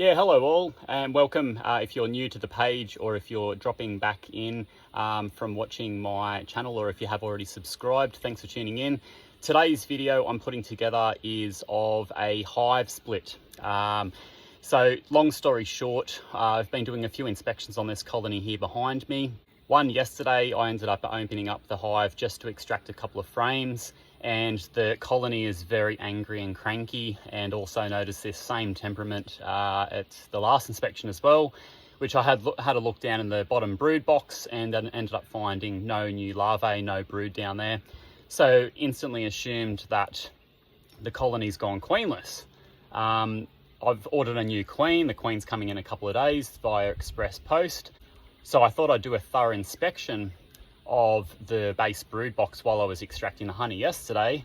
Yeah, hello all and welcome if you're new to the page or if you're dropping back in from watching my channel, or if you have already subscribed, thanks for tuning in. Today's video I'm putting together is of a hive split. So long story short, I've been doing a few inspections on this colony here behind me. One yesterday, I ended up opening up the hive just to extract a couple of frames, and the colony is very angry and cranky, and also noticed this same temperament at the last inspection as well, which I had a look down in the bottom brood box and ended up finding no new larvae, no brood down there. So instantly assumed that the colony's gone queenless. I've ordered a new queen. The queen's coming in a couple of days via express post. So I thought I'd do a thorough inspection of the base brood box while I was extracting the honey yesterday,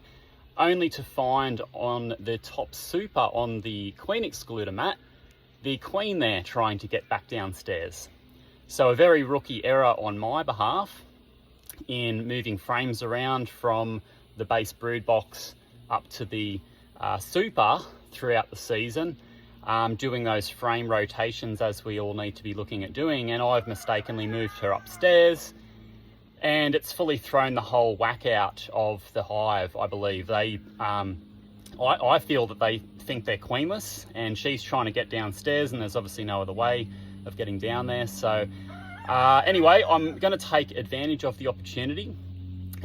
only to find on the top super on the queen excluder mat, the queen there trying to get back downstairs. So a very rookie error on my behalf in moving frames around from the base brood box up to the super throughout the season. Doing those frame rotations as we all need to be looking at doing, and I've mistakenly moved her upstairs, and it's fully thrown the whole whack out of the hive. I believe I feel that they think they're queenless, and she's trying to get downstairs, and there's obviously no other way of getting down there. So anyway, I'm going to take advantage of the opportunity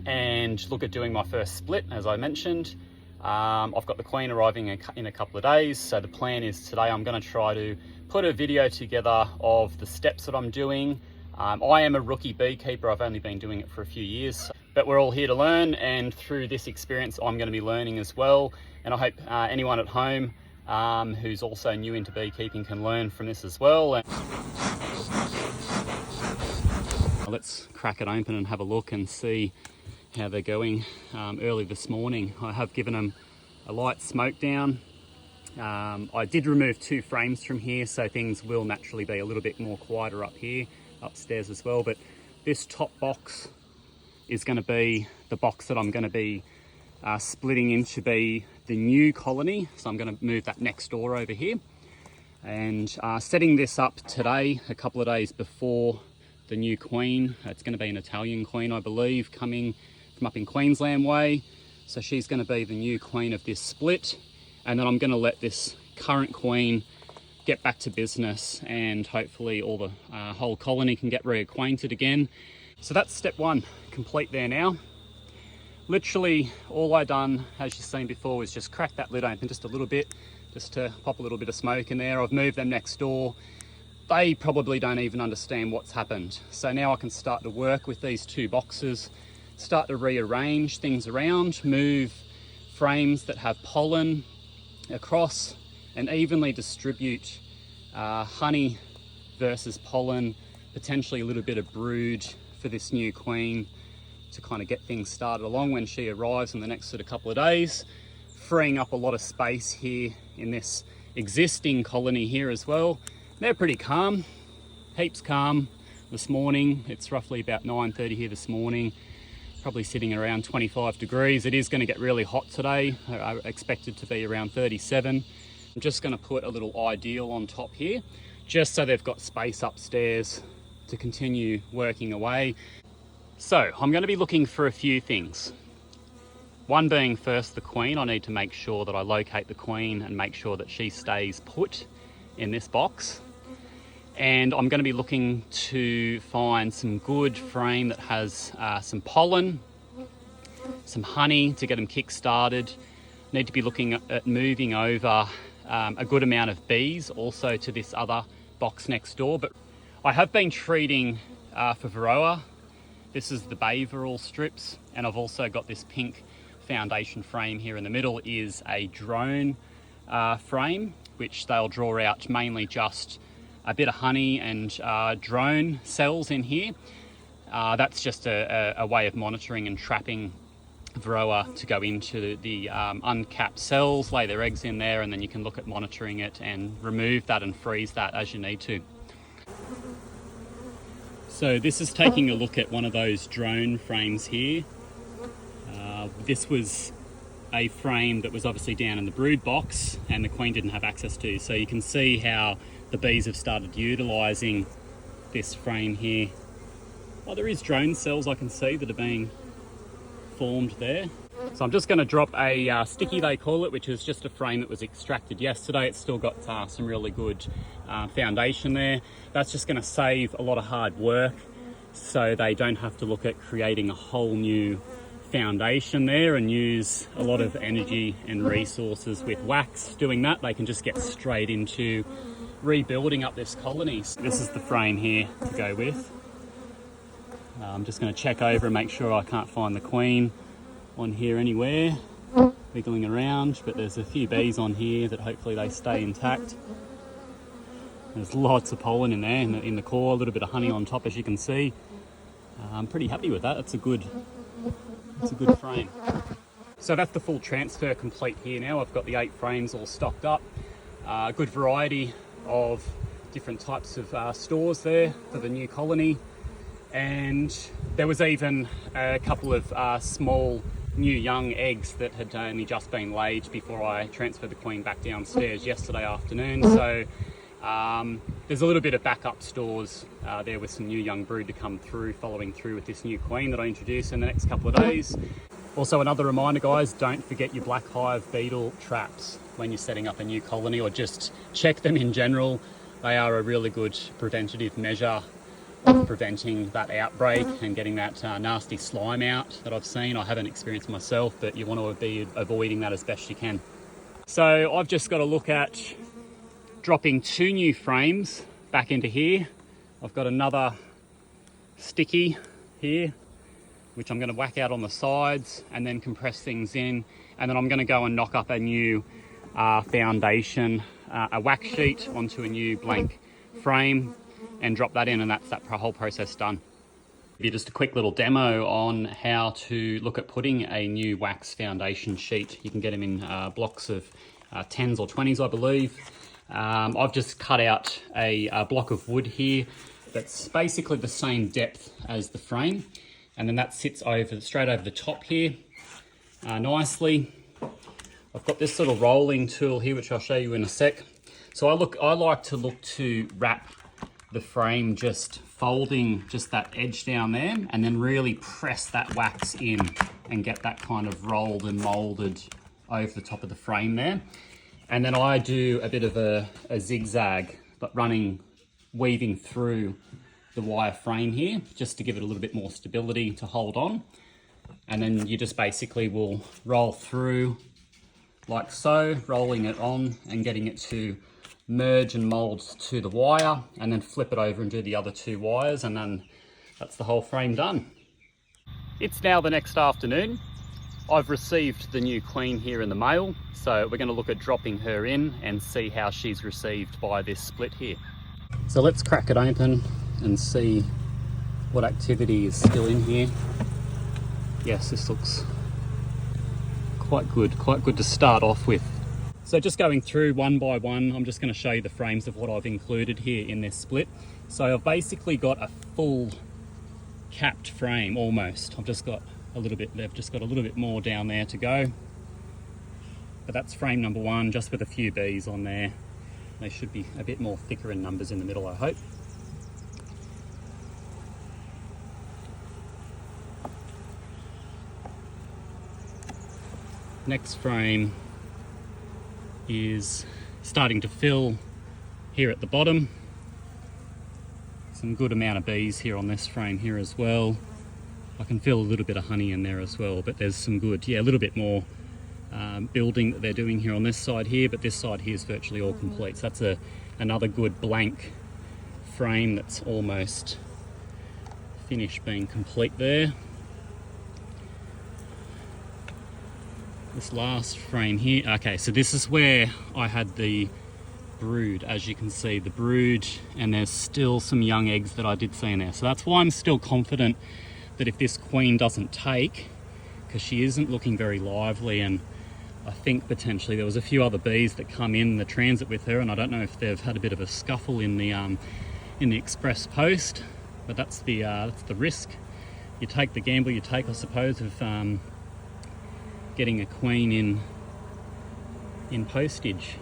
and look at doing my first split, as I mentioned. I've got the queen arriving in a couple of days, so the plan is today I'm going to try to put a video together of the steps that I'm doing. I am a rookie beekeeper. I've only been doing it for a few years, but we're all here to learn, and through this experience I'm going to be learning as well, and I hope anyone at home who's also new into beekeeping can learn from this as well. Let's crack it open and have a look and see how they're going. Early this morning I have given them a light smoke down. I did remove 2 frames from here, so things will naturally be a little bit more quieter up here, upstairs as well. But this top box is going to be the box that I'm going to be splitting into be the new colony, so I'm going to move that next door over here, and setting this up today, a couple of days before the new queen. It's going to be an Italian queen, I believe, coming from up in Queensland way. So she's going to be the new queen of this split, and then I'm going to let this current queen get back to business, and hopefully all the whole colony can get reacquainted again. So that's step 1 complete there now. Literally all I done, as you've seen before, was just crack that lid open just a little bit, just to pop a little bit of smoke in there. I've moved them next door. They probably don't even understand what's happened. So now I can start to work with these 2 boxes, start to rearrange things around, move frames that have pollen across, and evenly distribute honey versus pollen, potentially a little bit of brood for this new queen to kind of get things started along when she arrives in the next sort of couple of days, freeing up a lot of space here in this existing colony here as well. They're pretty calm, heaps calm this morning. It's roughly about 9:30 here this morning, probably sitting around 25 degrees. It is going to get really hot today. I expect it to be around 37. I'm just going to put a little ideal on top here, just so they've got space upstairs to continue working away. So I'm going to be looking for a few things. One being first the queen. I need to make sure that I locate the queen and make sure that she stays put in this box. And I'm going to be looking to find some good frame that has some pollen, some honey to get them kick-started. Need to be looking at moving over a good amount of bees also to this other box next door. But I have been treating for varroa. This is the bay varroa strips, and I've also got this pink foundation frame here in the middle is a drone frame, which they'll draw out mainly just a bit of honey and drone cells in here. That's just a way of monitoring and trapping varroa to go into the uncapped cells, lay their eggs in there, and then you can look at monitoring it and remove that and freeze that as you need to. So this is taking a look at one of those drone frames here. This was a frame that was obviously down in the brood box and the queen didn't have access to. So you can see how the bees have started utilising this frame here. Oh, there is drone cells I can see that are being formed there. So I'm just going to drop a sticky, they call it, which is just a frame that was extracted yesterday. It's still got some really good foundation there. That's just going to save a lot of hard work, so they don't have to look at creating a whole new foundation there and use a lot of energy and resources with wax doing that. They can just get straight into rebuilding up this colony. So this is the frame here to go with. I'm just going to check over and make sure I can't find the queen on here anywhere wiggling around, but there's a few bees on here that hopefully they stay intact. There's lots of pollen in there in the core, a little bit of honey on top, as you can see. I'm pretty happy with that. It's a good frame. So that's the full transfer complete here now. I've got the 8 frames all stocked up. A good variety of different types of stores there for the new colony. And there was even a couple of small new young eggs that had only just been laid before I transferred the queen back downstairs yesterday afternoon. So there's a little bit of backup stores there with some new young brood to come through, following through with this new queen that I introduce in the next couple of days. Also, another reminder, guys, don't forget your black hive beetle traps when you're setting up a new colony, or just check them in general. They are a really good preventative measure of preventing that outbreak and getting that nasty slime out that I've seen. I haven't experienced myself, but you want to be avoiding that as best you can. So I've just got to look at dropping 2 new frames back into here. I've got another sticky here, which I'm going to whack out on the sides and then compress things in. And then I'm going to go and knock up a new foundation, a wax sheet onto a new blank frame, and drop that in, and that's that whole process done. Just a quick little demo on how to look at putting a new wax foundation sheet. You can get them in blocks of 10s or 20s, I believe. I've just cut out a block of wood here that's basically the same depth as the frame, and then that sits straight over the top here nicely. I've got this little rolling tool here, which I'll show you in a sec. So I like to look to wrap the frame, just folding just that edge down there, and then really press that wax in and get that kind of rolled and molded over the top of the frame there. And then I do a bit of a zigzag, but weaving through the wire frame here, just to give it a little bit more stability to hold on. And then you just basically will roll through like so, rolling it on and getting it to merge and mold to the wire, and then flip it over and do the other 2 wires, and then that's the whole frame done. It's now the next afternoon. I've received the new queen here in the mail, so we're going to look at dropping her in and see how she's received by this split here. So let's crack it open and see what activity is still in here. Yes, this looks quite good to start off with. So just going through one by one, I'm just going to show you the frames of what I've included here in this split. So I've basically got a full capped frame almost. They've just got a little bit more down there to go. But that's frame number 1, just with a few bees on there. They should be a bit more thicker in numbers in the middle, I hope. Next frame is starting to fill here at the bottom. Some good amount of bees here on this frame here as well. I can feel a little bit of honey in there as well, but there's some good, a little bit more building that they're doing here on this side here, but this side here is virtually all complete. So that's another good blank frame that's almost finished being complete there. This last frame here, okay, so this is where I had the brood, as you can see, the brood, and there's still some young eggs that I did see in there. So that's why I'm still confident that if this queen doesn't take, because she isn't looking very lively, and I think potentially there was a few other bees that come in the transit with her, and I don't know if they've had a bit of a scuffle in the express post, but that's the risk. You take the gamble you take, I suppose, of getting a queen in postage.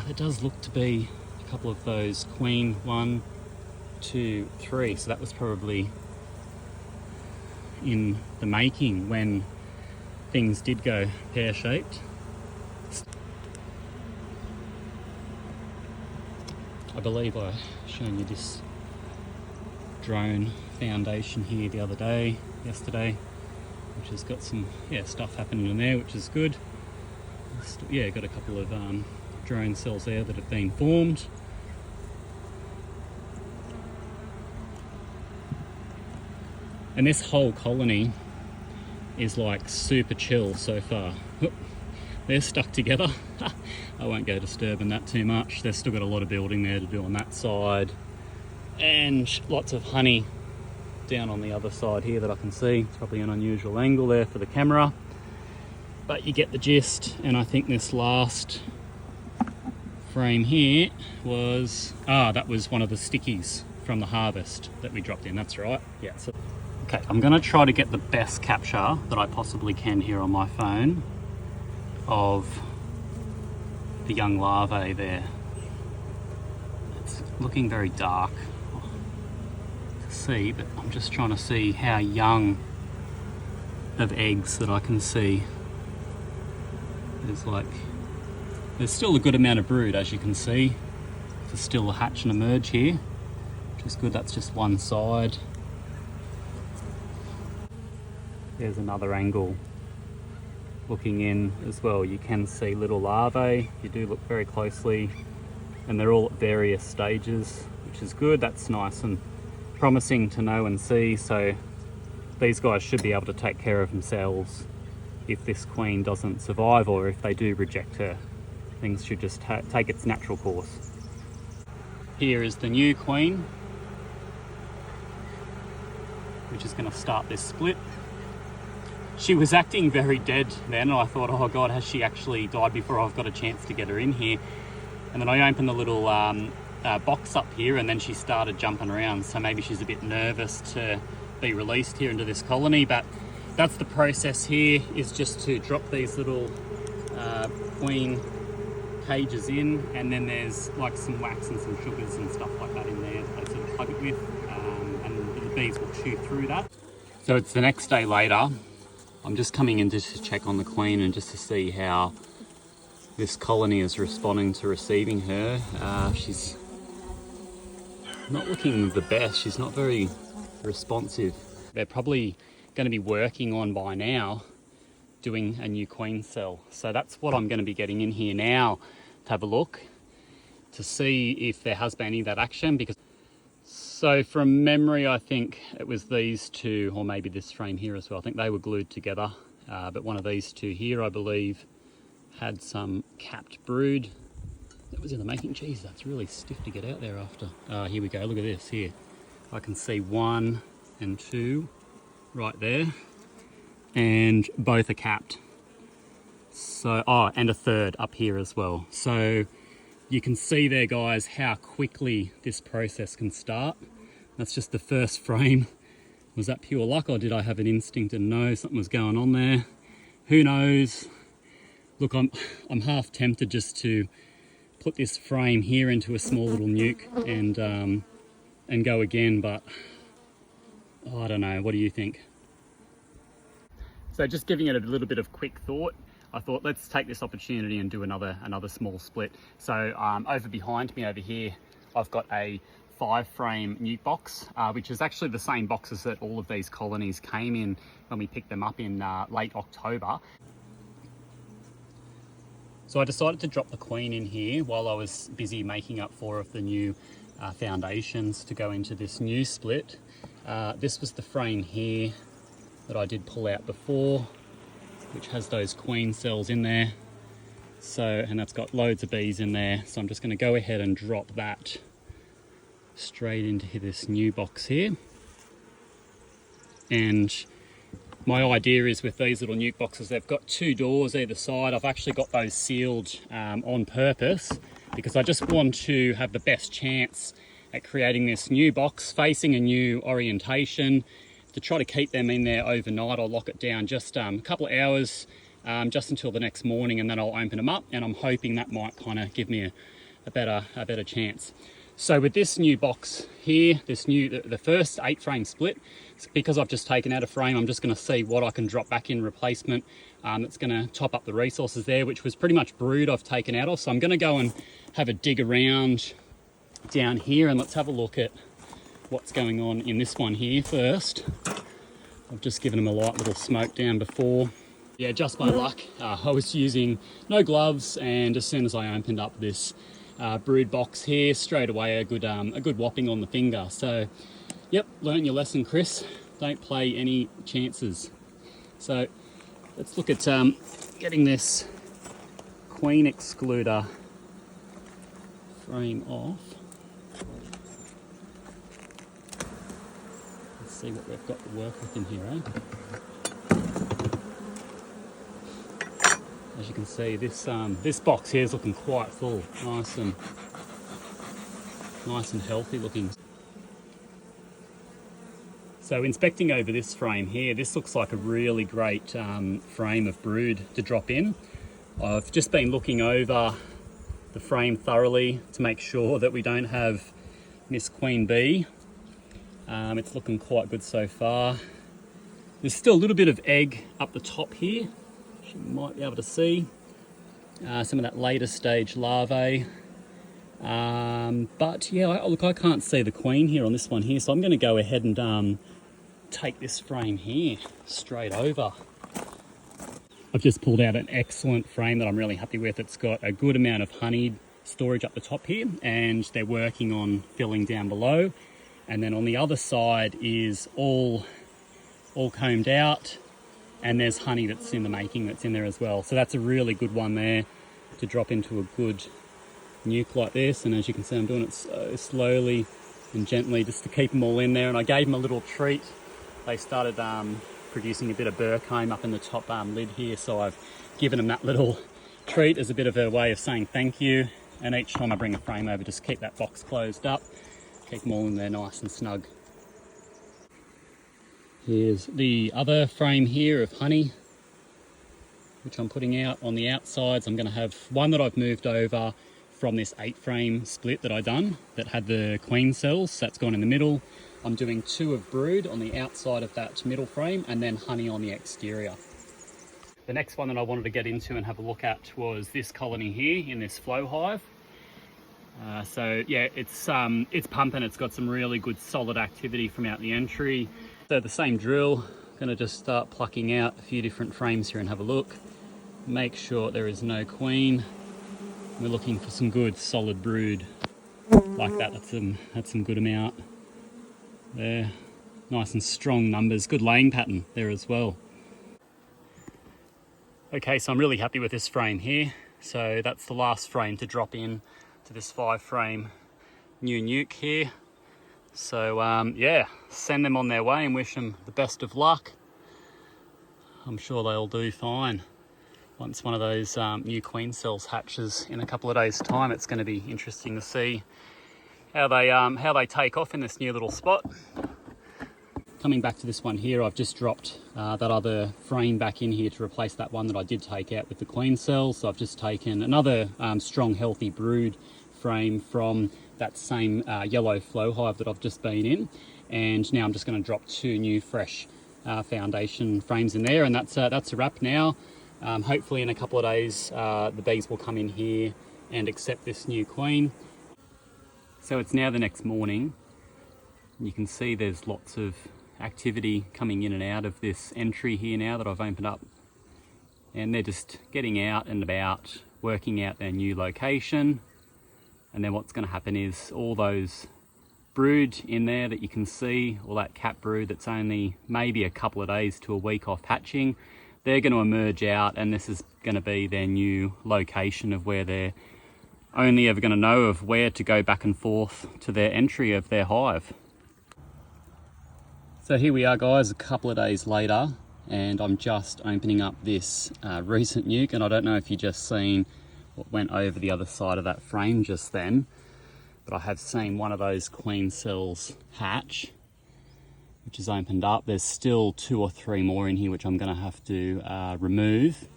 There does look to be a couple of those queen, 1, 2, 3. So that was probably in the making when things did go pear-shaped. I believe I've shown you this drone foundation here the other day, yesterday, which has got some stuff happening in there, which is good. Got a couple of drone cells there that have been formed. And this whole colony is like super chill so far. They're stuck together. I won't go disturbing that too much. They've still got a lot of building there to do on that side. And lots of honey down on the other side here that I can see. It's probably an unusual angle there for the camera, but you get the gist. And I think this last frame here was, that was one of the stickies from the harvest that we dropped in. That's right. Yeah. So, okay, I'm gonna try to get the best capture that I possibly can here on my phone of the young larvae there. It's looking very dark to see, but I'm just trying to see how young of eggs that I can see. There's still a good amount of brood, as you can see. There's still a hatch and emerge here, which is good. That's just one side. There's another angle looking in as well. You can see little larvae. You do look very closely, and they're all at various stages, which is good. That's nice and promising to know and see. So these guys should be able to take care of themselves if this queen doesn't survive, or if they do reject her. Things should just take its natural course. Here is the new queen, which is going to start this split. She was acting very dead then, and I thought, oh God, has she actually died before I've got a chance to get her in here? And then I opened the little box up here, and then she started jumping around. So maybe she's a bit nervous to be released here into this colony, but that's the process here, is just to drop these little queen cages in, and then there's like some wax and some sugars and stuff like that in there that they sort of plug it with, and the bees will chew through that. So it's the next day later. I'm just coming in just to check on the queen and just to see how this colony is responding to receiving her. She's not looking the best. She's not very responsive. They're probably going to be working on by now doing a new queen cell. So that's what I'm going to be getting in here now to have a look to see if there has been any of that action. Because so from memory, I think it was these two, or maybe this frame here as well. I think they were glued together, but one of these two here, I believe, had some capped brood that was in the making. Geez, that's really stiff to get out there after. Here we go, look at this here. I can see 1 and 2 right there, and both are capped. So, and a third up here as well. So you can see there, guys, how quickly this process can start. That's just the first frame. Was that pure luck, or did I have an instinct and know something was going on there? Who knows? Look, I'm half tempted just to put this frame here into a small little nuke and go again, but I don't know. What do you think? So just giving it a little bit of quick thought, I thought let's take this opportunity and do another small split. So over behind me over here, I've got a 5-frame nuke box, which is actually the same boxes that all of these colonies came in when we picked them up in late October. So I decided to drop the queen in here while I was busy making up 4 of the new foundations to go into this new split. This was the frame here that I did pull out before, which has those queen cells in there. So, and that's got loads of bees in there. So I'm just going to go ahead and drop that straight into this new box here. And my idea is with these little nuke boxes, they've got 2 doors either side. I've actually got those sealed on purpose because I just want to have the best chance at creating this new box facing a new orientation. To try to keep them in there overnight, I'll lock it down just a couple of hours, just until the next morning, and then I'll open them up, and I'm hoping that might kind of give me a better chance. So with this new box here, the first 8-frame split, because I've just taken out a frame, I'm just going to see what I can drop back in replacement. That's going to top up the resources there, which was pretty much brood I've taken out of. So I'm going to go and have a dig around down here, and let's have a look at what's going on in this one here first. I've just given them a light little smoke down before. Yeah, just by luck, I was using no gloves, and as soon as I opened up this brood box here, straight away a good whopping on the finger. So yep, learn your lesson, Chris. Don't play any chances. So let's look at getting this queen excluder frame off. Let's see what we've got to work with in here, eh? As you can see, this box here is looking quite full, nice and healthy looking. So inspecting over this frame here, this looks like a really great frame of brood to drop in. I've just been looking over the frame thoroughly to make sure that we don't have Miss Queen Bee. It's looking quite good so far. There's still a little bit of egg up the top here. You might be able to see some of that later stage larvae. But yeah, look, I can't see the queen here on this one here, so I'm going to go ahead and take this frame here straight over. I've just pulled out an excellent frame that I'm really happy with. It's got a good amount of honey storage up the top here, and they're working on filling down below. And then on the other side is all combed out, and there's honey that's in the making that's in there as well. So that's a really good one there to drop into a good nuke like this. And as you can see, I'm doing it so slowly and gently just to keep them all in there. And I gave them a little treat. They started producing a bit of burr comb up in the top lid here, so I've given them that little treat as a bit of a way of saying thank you. And each time I bring a frame over, just keep that box closed up, keep them all in there nice and snug. Here's the other frame here of honey, which I'm putting out on the outsides. I'm going to have one that I've moved over from this 8-frame split that I done that had the queen cells. That's gone in the middle. I'm doing 2 of brood on the outside of that middle frame, and then honey on the exterior. The next one that I wanted to get into and have a look at was this colony here in this flow hive. So yeah, it's pumping. It's got some really good solid activity from out the entry. So the same drill, going to just start plucking out a few different frames here and have a look. Make sure there is no queen. We're looking for some good solid brood like that. That's some good amount there. Nice and strong numbers, good laying pattern there as well. Okay, so I'm really happy with this frame here. So that's the last frame to drop in to this 5-frame new nuke here. So yeah, send them on their way and wish them the best of luck. I'm sure they'll do fine. Once one of those new queen cells hatches in a couple of days' time, it's going to be interesting to see how they take off in this new little spot. Coming back to this one here, I've just dropped that other frame back in here to replace that one that I did take out with the queen cells. So I've just taken another strong, healthy brood frame from that same yellow flow hive that I've just been in, and now I'm just going to drop 2 new fresh foundation frames in there, and that's a wrap now. Hopefully in a couple of days the bees will come in here and accept this new queen. So it's now the next morning. You can see there's lots of activity coming in and out of this entry here now that I've opened up, and they're just getting out and about, working out their new location. And then what's going to happen is all those brood in there that you can see, all that cat brood that's only maybe a couple of days to a week off hatching, they're going to emerge out, and this is going to be their new location of where they're only ever going to know of where to go back and forth to their entry of their hive. So here we are, guys, a couple of days later, and I'm just opening up this recent nuke, and I don't know if you just seen what went over the other side of that frame just then, but I have seen one of those queen cells hatch, which is opened up. There's still 2 or 3 more in here, which I'm going to have to remove.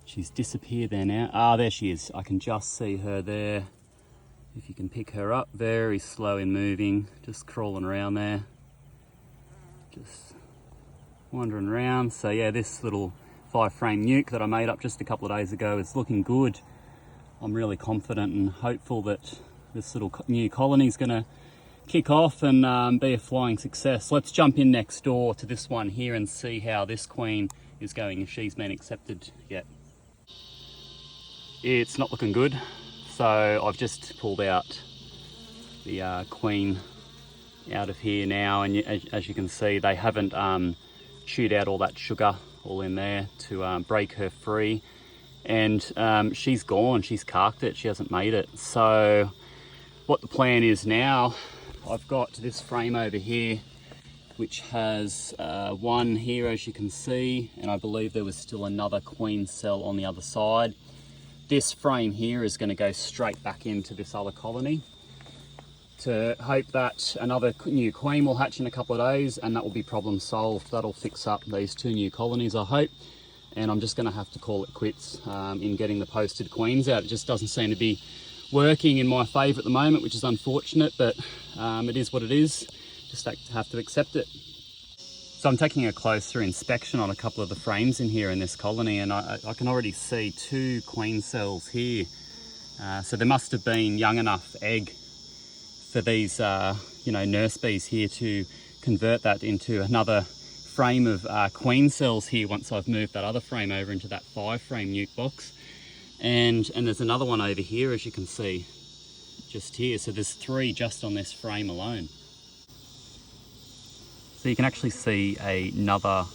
She's disappeared there now. Ah, there she is. I can just see her there. If you can pick her up, very slow in moving, just crawling around there. Just wandering around. So yeah, this little 5-frame nuke that I made up just a couple of days ago is looking good. I'm really confident and hopeful that this little new colony is going to kick off and be a flying success. Let's jump in next door to this one here and see how this queen is going, if she's been accepted yet. It's not looking good. So I've just pulled out the queen out of here now, and as you can see, they haven't chewed out all that sugar all in there to break her free, and she's gone. She's carked it. She hasn't made it. So what the plan is now, I've got this frame over here which has one here, as you can see, and I believe there was still another queen cell on the other side. This frame here is going to go straight back into this other colony to hope that another new queen will hatch in a couple of days, and that will be problem solved. That'll fix up these 2 new colonies, I hope. And I'm just going to have to call it quits in getting the posted queens out. It just doesn't seem to be working in my favour at the moment, which is unfortunate, but it is what it is. Just have to accept it. So I'm taking a closer inspection on a couple of the frames in here in this colony, and I can already see 2 queen cells here. So there must have been young enough egg for these nurse bees here to convert that into another frame of queen cells here once I've moved that other frame over into that 5-frame nuke box. And there's another one over here, as you can see, just here. So there's 3 just on this frame alone. So you can actually see another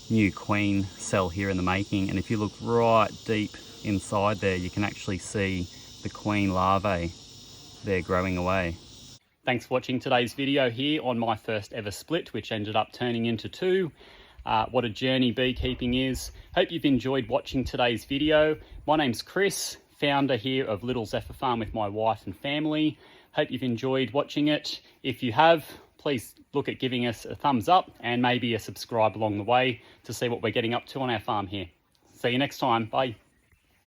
new queen cell here in the making, and if you look right deep inside there, you can actually see the queen larvae there growing away. Thanks for watching today's video here on my first ever split, which ended up turning into 2. What a journey beekeeping is. Hope you've enjoyed watching today's video. My name's Chris, founder here of Little Zephyr Farm with my wife and family. Hope you've enjoyed watching it. If you have, please look at giving us a thumbs up and maybe a subscribe along the way to see what we're getting up to on our farm here. See you next time. Bye.